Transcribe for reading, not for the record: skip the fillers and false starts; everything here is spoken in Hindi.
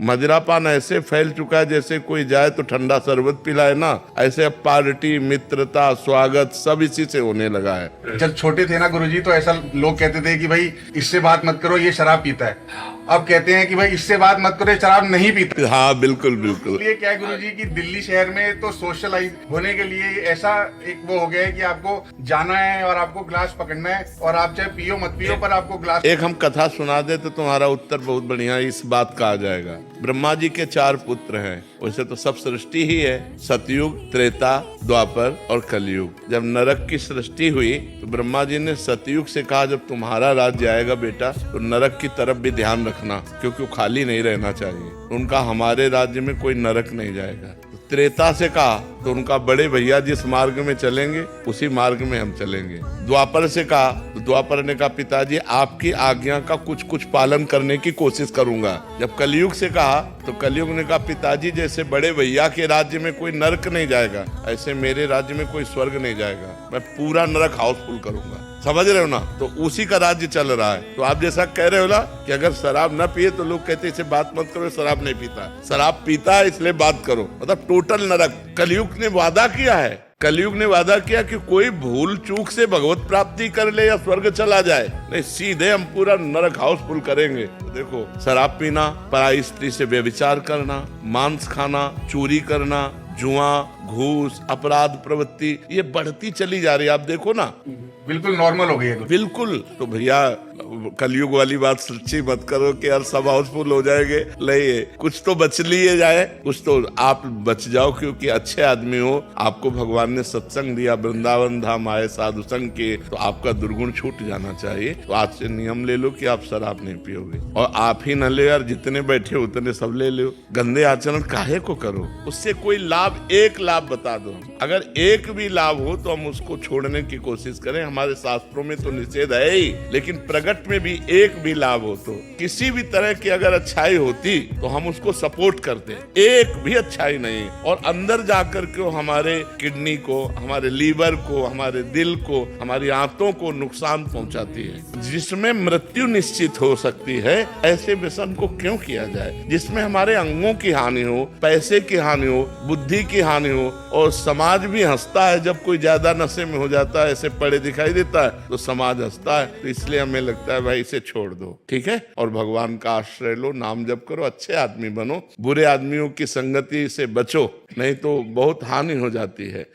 मदिरापान ऐसे फैल चुका है जैसे कोई जाए तो ठंडा शरबत पिलाए ना, ऐसे अब पार्टी, मित्रता, स्वागत सब इसी से होने लगा है। जब छोटे थे ना गुरुजी, तो ऐसा लोग कहते थे कि भाई इससे बात मत करो, ये शराब पीता है। अब कहते हैं कि भाई इससे बात मत करो, ये शराब नहीं पीता। हाँ बिल्कुल बिल्कुल। ये क्या है गुरुजी कि दिल्ली शहर में तो सोशलाइज होने के लिए ऐसा एक वो हो गया है कि आपको जाना है और आपको ग्लास पकड़ना है, और आप चाहे पियो मत पियो पर आपको ग्लास। एक हम कथा सुना दे तो तुम्हारा उत्तर बहुत बढ़िया इस बात का आ जाएगा। ब्रह्मा जी के 4 पुत्र हैं, वैसे तो सब सृष्टि ही है, सतयुग, त्रेता, द्वापर और कलयुग। जब नरक की सृष्टि हुई तो ब्रह्मा जी ने सतयुग से कहा, जब तुम्हारा राज्य आएगा बेटा तो नरक की तरफ भी ध्यान रखना, क्योंकि वो खाली नहीं रहना चाहिए। उनका हमारे राज्य में कोई नरक नहीं जाएगा। त्रेता से कहा तो उनका बड़े भैया जिस मार्ग में चलेंगे उसी मार्ग में हम चलेंगे। द्वापर से कहा तो द्वापर ने कहा, पिताजी आपकी आज्ञा का कुछ कुछ पालन करने की कोशिश करूंगा। जब कलयुग से कहा तो कलयुग ने कहा, पिताजी जैसे बड़े भैया के राज्य में कोई नरक नहीं जाएगा, ऐसे मेरे राज्य में कोई स्वर्ग नहीं जाएगा, मैं पूरा नरक हाउसफुल करूंगा। समझ रहे हो ना? तो उसी का राज्य चल रहा है। तो आप जैसा कह रहे हो ना कि अगर शराब न पिए तो लोग कहते इसे बात मत करो, शराब नहीं पीता, शराब पीता है इसलिए बात करो, मतलब टोटल नरक। कलयुग ने वादा किया है, कलयुग ने वादा किया कि कोई भूल चूक से भगवत प्राप्ति कर ले या स्वर्ग चला जाए, नहीं सीधे हम पूरा नरक हाउसफुल करेंगे। तो देखो, शराब पीना, पराई स्त्री से व्यभिचार करना, मांस खाना, चोरी करना, जुआ, घूस, अपराध प्रवृत्ति ये बढ़ती चली जा रही है। आप देखो ना, बिल्कुल नॉर्मल हो गई है। बिल्कुल। तो भैया कलयुग वाली बात सच्ची मत करो कि यार सब हाउसफुल हो जाएंगे, नहीं, कुछ तो बच लिए जाए, कुछ तो आप बच जाओ, क्योंकि अच्छे आदमी हो, आपको भगवान ने सत्संग दिया, वृंदावन धाम आए साधु संग के, तो आपका दुर्गुण छूट जाना चाहिए। तो आज से नियम ले लो कि आप शराब नहीं पियोगे, और आप ही न ले यार, जितने बैठे उतने सब ले लो। गंदे आचरण काहे को करो, उससे कोई लाभ, एक लाभ बता दो, अगर एक भी लाभ हो तो हम उसको छोड़ने की कोशिश करें। हमारे शास्त्रों में तो निषेध है ही, लेकिन प्रगट में भी एक भी लाभ हो तो, किसी भी तरह की अगर अच्छाई होती तो हम उसको सपोर्ट करते। एक भी अच्छाई नहीं, और अंदर जाकर के हमारे किडनी को, हमारे लीवर को, हमारे दिल को, हमारी आंतों को नुकसान पहुंचाती है, जिसमें मृत्यु निश्चित हो सकती है। ऐसे व्यसन को क्यों किया जाए जिसमें हमारे अंगों की हानि हो, पैसे की हानि हो, बुद्धि की हानि हो, और समाज भी हंसता है जब कोई ज्यादा नशे में हो जाता है, ऐसे पड़े दिखाई देता है तो समाज हंसता है। तो इसलिए हमें लगता है भाई इसे छोड़ दो, ठीक है, और भगवान का आश्रय लो, नाम जप करो, अच्छे आदमी बनो, बुरे आदमियों की संगति से बचो, नहीं तो बहुत हानि हो जाती है।